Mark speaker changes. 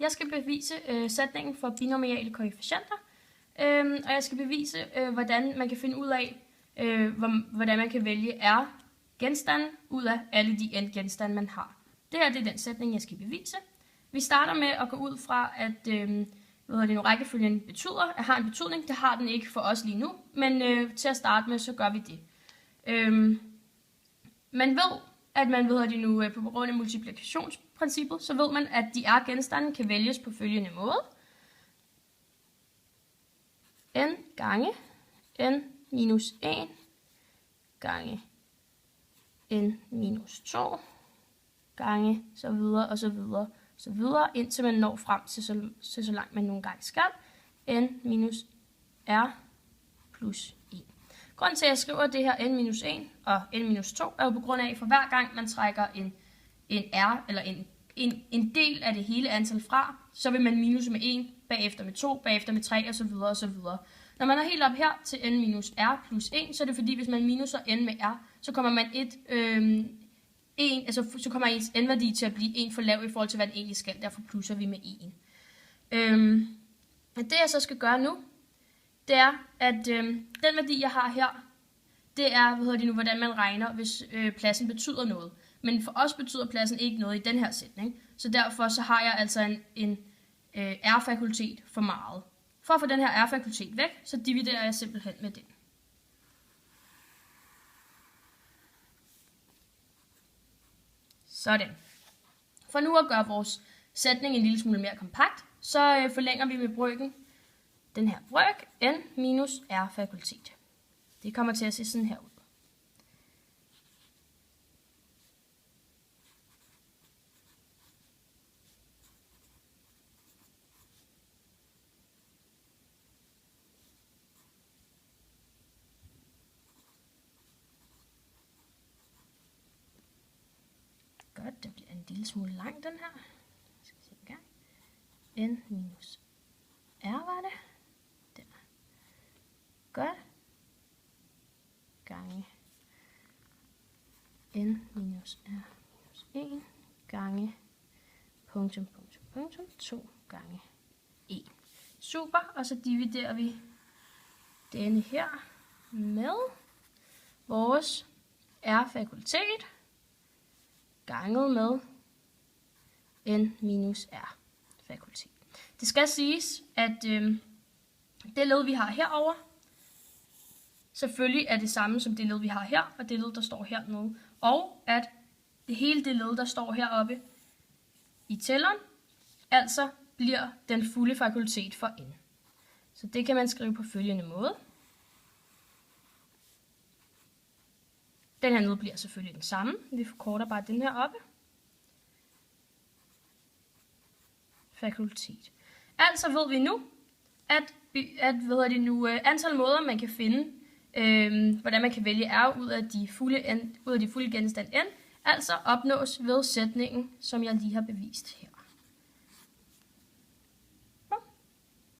Speaker 1: Jeg skal bevise sætningen for binomiale koefficienter, og jeg skal bevise, hvordan man kan finde ud af, hvordan man kan vælge R genstande ud af alle de n genstande, man har. Det her det er den sætning, jeg skal bevise. Vi starter med at gå ud fra, at rækkefølgen har en betydning. Det har den ikke for os lige nu, men til at starte med, så gør vi det. Man ved, at man på grund af multiplikationsprincippet, så ved man, at de R-genstande kan vælges på følgende måde. N gange n minus 1 gange n minus 2 gange så videre og så videre så videre, indtil man når frem til så langt man nogle gange skal. N minus R plus 1. Grunden til, at jeg skriver det her n minus 1 og n minus 2, er jo på grund af, at for hver gang man trækker en R, eller en del af det hele antal fra, så vil man minuse med 1, bagefter med 2, bagefter med 3 osv. osv. Når man er helt op her til n minus R plus 1, så er det fordi, hvis man minuser n med R, så kommer man så kommer ens n-værdi til at blive 1 for lav i forhold til, hvad den egentlig skal. Derfor plusser vi med 1. Det jeg så skal gøre nu, det er, at den værdi, jeg har her, det er, hvordan man regner, hvis pladsen betyder noget. Men for os betyder pladsen ikke noget i den her sætning. Så derfor så har jeg altså en R-fakultet for meget. For at få den her R-fakultet væk, så dividerer jeg simpelthen med den. Sådan. For nu at gøre vores sætning en lille smule mere kompakt, så forlænger vi med brøken den her brøk, n minus R-fakultet. Det kommer til at se sådan her ud. Godt, det bliver en lille smule lang den her. Skal vi se en gang. N minus R var det. Den. Godt. Gange n minus R minus 1 gange punktum, punktum, punktum, 2 gange 1. Super, og så dividerer vi denne her med vores R-fakultet ganget med n minus R-fakultet. Det skal siges, at det led, vi har herover, selvfølgelig er det samme som det led, vi har her, og det led, der står hernede. Og at hele det led, der står heroppe i tælleren, altså bliver den fulde fakultet for n. Så det kan man skrive på følgende måde. Den her nede bliver selvfølgelig den samme. Vi forkorter bare den her oppe. Fakultet. Altså ved vi nu, at antal måder, man kan finde, hvordan man kan vælge R ud af de fulde genstand n, altså opnås ved sætningen, som jeg lige har bevist her.